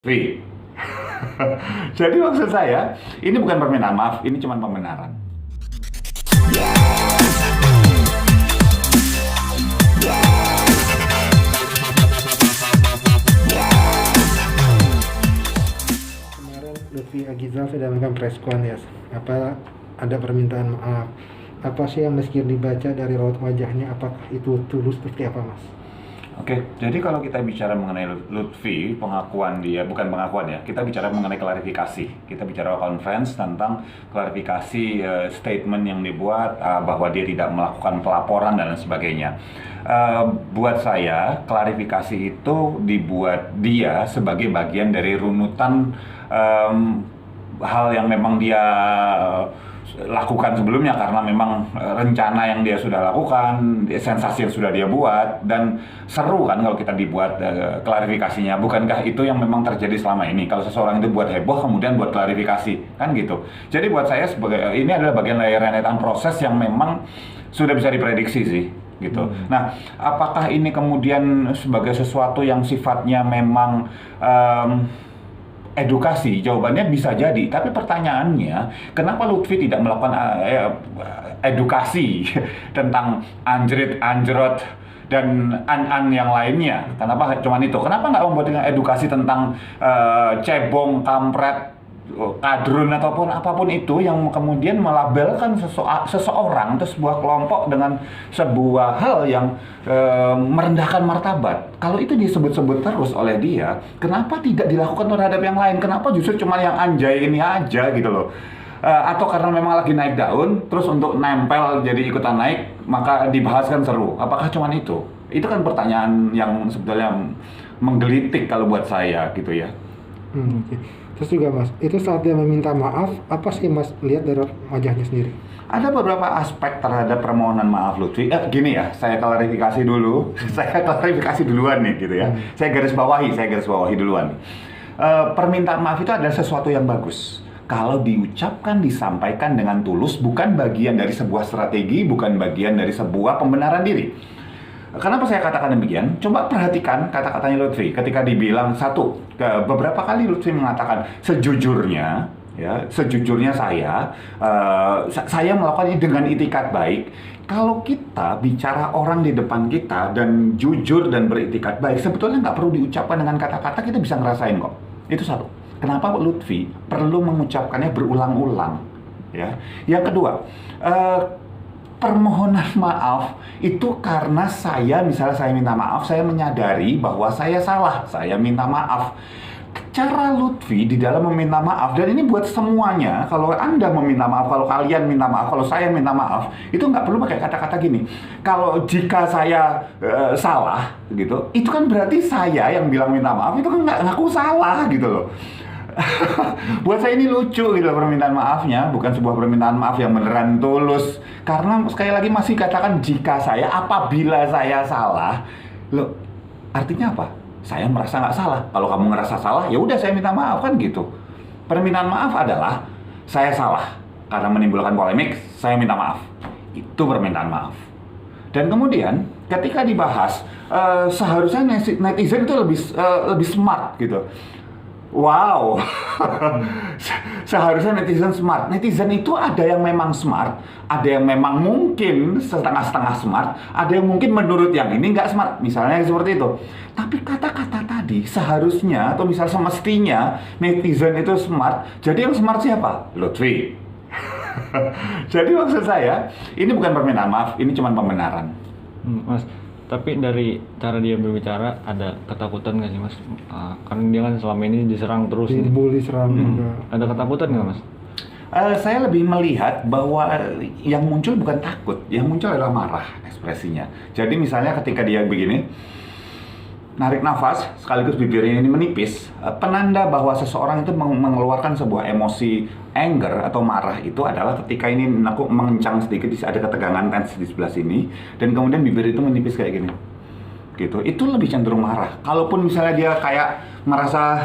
Free. Jadi maksud saya, ini bukan permintaan maaf, ini cuma pembenaran. Kemarin Lutfi Agizal sudah memberikan preskon ya. Apa ada permintaan maaf? Apa sih yang meski dibaca dari raut wajahnya? Apakah itu tulus seperti apa, Mas? Oke, jadi kalau kita bicara mengenai Lutfi, pengakuan dia, bukan pengakuan ya, kita bicara mengenai klarifikasi. Kita bicara conference tentang klarifikasi statement yang dibuat bahwa dia tidak melakukan pelaporan dan lain sebagainya. Buat saya, klarifikasi itu dibuat dia sebagai bagian dari runutan hal yang memang dia lakukan sebelumnya, karena memang rencana yang dia sudah lakukan, sensasi yang sudah dia buat, dan seru kan kalau kita dibuat klarifikasinya. Bukankah itu yang memang terjadi selama ini? Kalau seseorang itu buat heboh kemudian buat klarifikasi, kan gitu. Jadi buat saya ini adalah bagian dari rentetan proses yang memang sudah bisa diprediksi sih gitu. Nah, apakah ini kemudian sebagai sesuatu yang sifatnya memang edukasi? Jawabannya bisa jadi, tapi pertanyaannya, kenapa Lutfi tidak melakukan edukasi tentang anjrit, anjrot, dan an-an yang lainnya? Kenapa cuma itu? Kenapa nggak membuat edukasi tentang cebong, kampret, kadrun, ataupun apapun itu yang kemudian melabelkan seseorang atau sebuah kelompok dengan sebuah hal yang merendahkan martabat? Kalau itu disebut-sebut terus oleh dia, kenapa tidak dilakukan terhadap yang lain? Kenapa justru cuma yang anjay ini aja gitu loh? Atau karena memang lagi naik daun, terus untuk nempel jadi ikutan naik, maka dibahas kan seru? Apakah cuma itu? Itu kan pertanyaan yang sebetulnya menggelitik kalau buat saya gitu ya. Oke. Terus juga Mas, itu saat dia meminta maaf, apa sih Mas lihat dari wajahnya sendiri? Ada beberapa aspek terhadap permohonan maaf Lutfi. Gini ya, saya klarifikasi dulu. Saya klarifikasi duluan nih gitu ya. Saya garis bawahi duluan. Permintaan maaf itu adalah sesuatu yang bagus kalau diucapkan, disampaikan dengan tulus, bukan bagian dari sebuah strategi, bukan bagian dari sebuah pembenaran diri. Kenapa saya katakan demikian? Coba perhatikan kata-katanya Lutfi ketika dibilang beberapa kali Lutfi mengatakan sejujurnya, ya, sejujurnya saya melakukan ini dengan itikat baik. Kalau kita bicara orang di depan kita dan jujur dan beritikat baik, sebetulnya nggak perlu diucapkan dengan kata-kata, kita bisa ngerasain kok. Itu satu. Kenapa Lutfi perlu mengucapkannya berulang-ulang? Ya. Yang kedua, permohonan maaf itu karena misalnya saya minta maaf, saya menyadari bahwa saya salah, saya minta maaf. Cara Lutfi di dalam meminta maaf, dan ini buat semuanya, kalau Anda meminta maaf, kalau kalian minta maaf, kalau saya minta maaf, itu nggak perlu pakai kata-kata gini. Kalau jika saya salah, gitu, itu kan berarti saya yang bilang minta maaf, itu kan nggak ngaku salah gitu loh. Buat saya ini lucu gitu permintaan maafnya, bukan sebuah permintaan maaf yang beneran tulus. Karena sekali lagi masih katakan apabila saya salah. Loh, artinya apa? Saya merasa nggak salah. Kalau kamu ngerasa salah, ya udah saya minta maaf, kan gitu. Permintaan maaf adalah saya salah karena menimbulkan polemik, saya minta maaf. Itu permintaan maaf. Dan kemudian ketika dibahas, seharusnya netizen itu lebih smart gitu. Wow, seharusnya netizen smart. Netizen itu ada yang memang smart, ada yang memang mungkin setengah-setengah smart, ada yang mungkin menurut yang ini nggak smart, misalnya seperti itu. Tapi kata-kata tadi seharusnya atau misal semestinya netizen itu smart. Jadi yang smart siapa? Lutfi. Jadi maksud saya, ini bukan permintaan maaf, ini cuma pembenaran. Mas, tapi dari cara dia berbicara ada ketakutan nggak sih Mas? Karena dia kan selama ini diserang terus. Dibully, serang juga. Ada ketakutan nggak Mas? Saya lebih melihat bahwa yang muncul bukan takut, yang muncul adalah marah ekspresinya. Jadi misalnya ketika dia begini, narik nafas, sekaligus bibirnya ini menipis, penanda bahwa seseorang itu mengeluarkan sebuah emosi anger atau marah itu adalah ketika ini aku mengencang sedikit, ada ketegangan tensi di sebelah sini, dan kemudian bibir itu menipis kayak gini. Gitu. Itu lebih cenderung marah. Kalaupun misalnya dia kayak merasa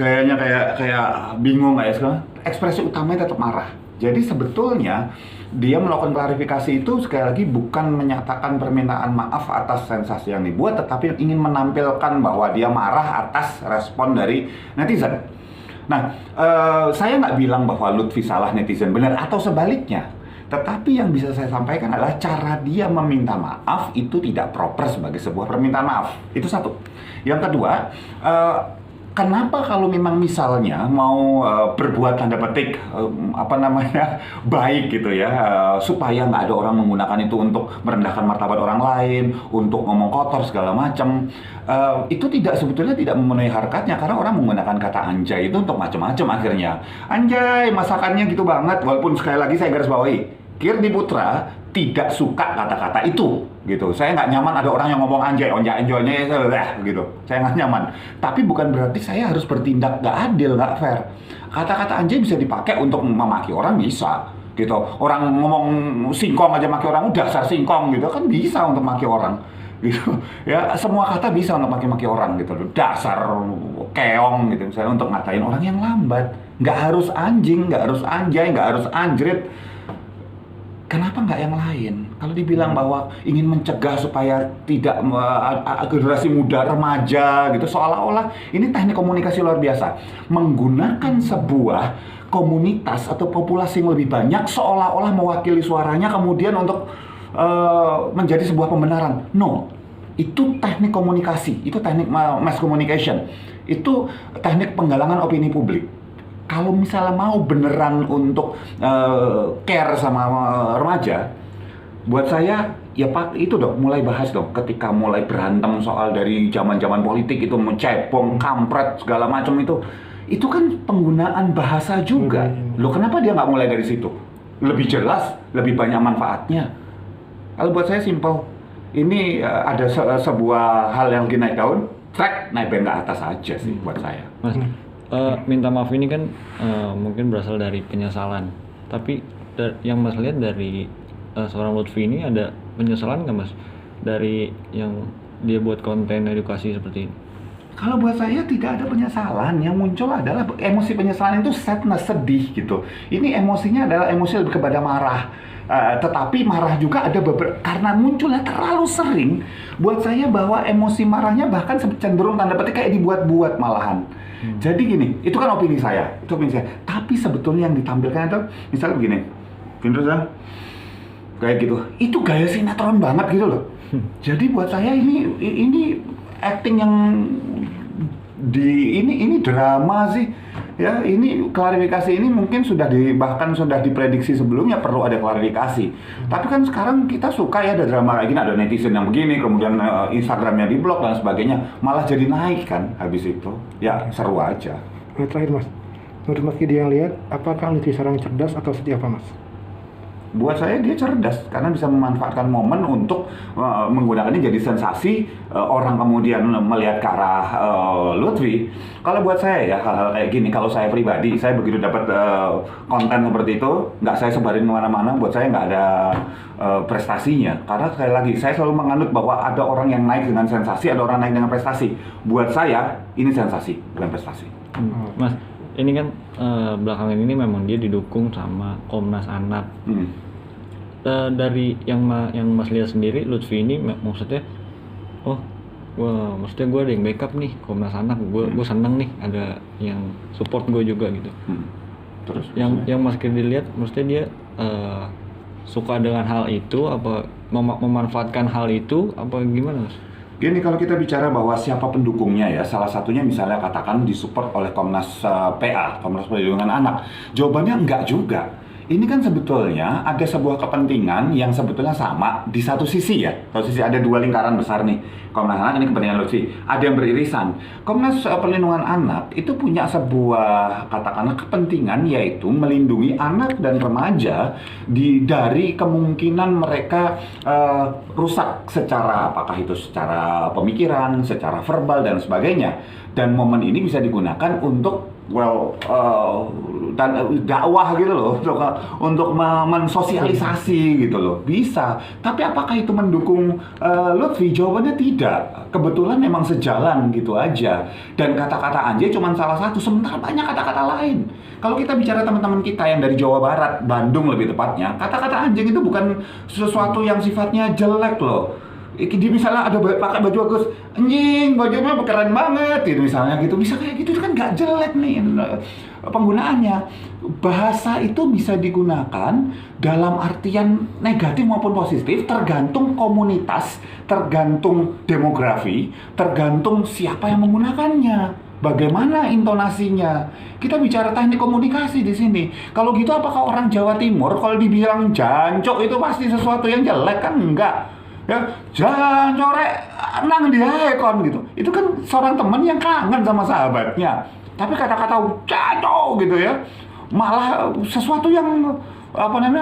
kayaknya kayak bingung kayak sekarang, ekspresi utamanya tetap marah. Jadi sebetulnya dia melakukan klarifikasi itu sekali lagi bukan menyatakan permintaan maaf atas sensasi yang dibuat, tetapi ingin menampilkan bahwa dia marah atas respon dari netizen. Nah, saya nggak bilang bahwa Lutfi salah, netizen benar, atau sebaliknya. Tetapi yang bisa saya sampaikan adalah cara dia meminta maaf itu tidak proper sebagai sebuah permintaan maaf. Itu satu. Yang kedua, kenapa kalau memang misalnya mau berbuat tanda petik baik gitu ya, supaya nggak ada orang menggunakan itu untuk merendahkan martabat orang lain, untuk ngomong kotor segala macam, itu sebetulnya tidak memenuhi harkatnya, karena orang menggunakan kata anjay itu untuk macam-macam akhirnya. Anjay, masakannya gitu banget, walaupun sekali lagi saya garis bawahi, Kirdi Putra tidak suka kata-kata itu, gitu. Saya nggak nyaman ada orang yang ngomong anjay, onja-enjoynya gitu. Saya nggak nyaman. Tapi bukan berarti saya harus bertindak nggak adil, nggak fair. Kata-kata anjay bisa dipakai untuk memaki orang, bisa, gitu. Orang ngomong singkong aja maki orang, udah dasar singkong, gitu kan bisa untuk maki orang, gitu. Ya semua kata bisa untuk maki-maki orang, gitu. Dasar keong, gitu. Misalnya untuk ngatain orang yang lambat, nggak harus anjing, nggak harus anjay, nggak harus anjrit. Kenapa nggak yang lain? Kalau dibilang bahwa ingin mencegah supaya tidak generasi muda, remaja gitu, seolah-olah ini teknik komunikasi luar biasa. Menggunakan sebuah komunitas atau populasi yang lebih banyak seolah-olah mewakili suaranya kemudian untuk menjadi sebuah pembenaran. No, itu teknik komunikasi, itu teknik mass communication, itu teknik penggalangan opini publik. Kalau misalnya mau beneran untuk care sama remaja, buat saya ya Pak itu dong, mulai bahas dong. Ketika mulai berantem soal dari zaman-zaman politik itu mencebong, kampret segala macam itu kan penggunaan bahasa juga. Loh kenapa dia nggak mulai dari situ? Lebih jelas, lebih banyak manfaatnya. Kalau buat saya simpel, ini ada sebuah hal yang lagi naik daun, track naik band ke atas aja sih buat saya. Mas, minta maaf ini kan mungkin berasal dari penyesalan, tapi yang Mas lihat dari seorang Lutfi ini ada penyesalan nggak Mas dari yang dia buat konten edukasi seperti ini? Kalau buat saya tidak ada penyesalan, yang muncul adalah emosi penyesalan itu sadness, sedih gitu. Ini emosinya adalah emosi lebih kepada marah. Tetapi marah juga ada karena munculnya terlalu sering. Buat saya bahwa emosi marahnya bahkan cenderung tanda petik kayak dibuat-buat malahan. Jadi gini, itu kan opini saya, Tapi sebetulnya yang ditampilkan itu, misalnya begini, kayak gitu, itu gaya sinetron banget gitu loh. Jadi buat saya ini acting yang ini drama sih. Ya, ini klarifikasi ini mungkin bahkan sudah diprediksi sebelumnya perlu ada klarifikasi. Tapi kan sekarang kita suka ya ada drama kayak gini, ada netizen yang begini, kemudian Instagramnya diblok dan sebagainya, malah jadi naik kan habis itu. Ya seru aja. Terakhir Mas, menurut Mas Kidi yang lihat, apakah Lutfi seorang cerdas atau seperti apa Mas? Buat saya dia cerdas karena bisa memanfaatkan momen untuk menggunakannya jadi sensasi, orang kemudian melihat ke arah Lutfi. Kalau buat saya ya hal-hal kayak gini, kalau saya pribadi, saya begitu dapat konten seperti itu, nggak saya sebarin kemana-mana, buat saya nggak ada prestasinya. Karena sekali lagi, saya selalu menganut bahwa ada orang yang naik dengan sensasi, ada orang naik dengan prestasi. Buat saya, ini sensasi, bukan prestasi. Mas, ini kan belakangan ini memang dia didukung sama Komnas Anak. Dari yang Mas lihat sendiri, Lutfi ini maksudnya, maksudnya gue ada yang backup nih Komnas Anak, gue seneng nih ada yang support gue juga gitu. Terus yang Mas Kidi lihat, maksudnya dia suka dengan hal itu, apa memanfaatkan hal itu, apa gimana Mas? Gini, kalau kita bicara bahwa siapa pendukungnya ya, salah satunya misalnya katakan disupport oleh Komnas PA, Komnas Perlindungan Anak. Jawabannya enggak juga. Ini kan sebetulnya ada sebuah kepentingan yang sebetulnya sama di satu sisi ya. Satu sisi ada dua lingkaran besar nih. Komnas Anak ini kepentingan Lutfi. Ada yang beririsan. Komnas Perlindungan Anak itu punya sebuah katakanlah kepentingan, yaitu melindungi anak dan remaja dari kemungkinan mereka rusak secara apakah itu secara pemikiran, secara verbal dan sebagainya. dan momen ini bisa digunakan untuk dakwah gitu loh, untuk mensosialisasi gitu loh, bisa. Tapi apakah itu mendukung Lutfi? Jawabannya tidak. Kebetulan memang sejalan gitu aja. Dan kata-kata anjay cuma salah satu, sementara banyak kata-kata lain. Kalau kita bicara teman-teman kita yang dari Jawa Barat, Bandung lebih tepatnya, kata-kata anjing itu bukan sesuatu yang sifatnya jelek loh. Dia misalnya ada pakai baju bagus, anjing bajunya keren banget gitu misalnya gitu, bisa kayak gitu, itu kan nggak jelek nih penggunaannya. Bahasa itu bisa digunakan dalam artian negatif maupun positif, tergantung komunitas, tergantung demografi, tergantung siapa yang menggunakannya, bagaimana intonasinya. Kita bicara teknik komunikasi di sini. Kalau gitu apakah orang Jawa Timur kalau dibilang jancok itu pasti sesuatu yang jelek? Kan enggak. Ya, jangan corek nang dia kon gitu. Itu kan seorang teman yang kangen sama sahabatnya. Tapi kata-kata jancok gitu ya, malah sesuatu yang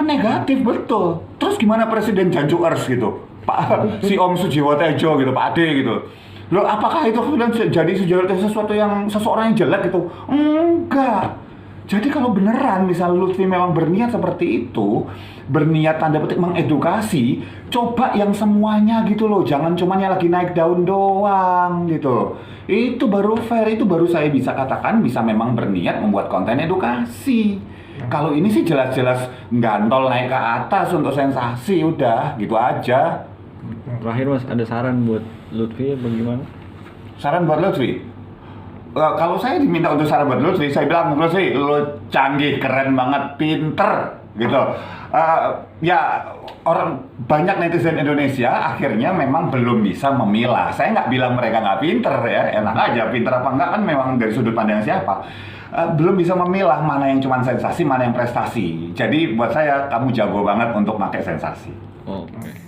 negatif, betul. Terus gimana Presiden Jancukers gitu, Pak si Om Sujiwo Tejo gitu, Pak Ade gitu. Loh, apakah itu kemudian jadi sesuatu yang seseorang yang jelek gitu? Enggak. Jadi kalau beneran misal Lutfi memang berniat seperti itu, berniat tanda petik mengedukasi, coba yang semuanya gitu loh, jangan cuma yang lagi naik daun doang gitu. Itu baru fair, itu baru saya bisa katakan bisa memang berniat membuat konten edukasi. Kalau ini sih jelas-jelas gantol naik ke atas untuk sensasi, udah gitu aja. Terakhir Mas, ada saran buat Lutfi bagaimana? Saran buat Lutfi? Kalau saya diminta untuk saran buat Lutfi, saya bilang, Lutfi, lo canggih, keren banget, pinter gitu. Ya, orang banyak netizen Indonesia akhirnya memang belum bisa memilah. Saya nggak bilang mereka nggak pinter ya, enak aja, pinter apa enggak kan memang dari sudut pandang siapa. Belum bisa memilah mana yang cuma sensasi, mana yang prestasi. Jadi buat saya, kamu jago banget untuk pakai sensasi. Oke.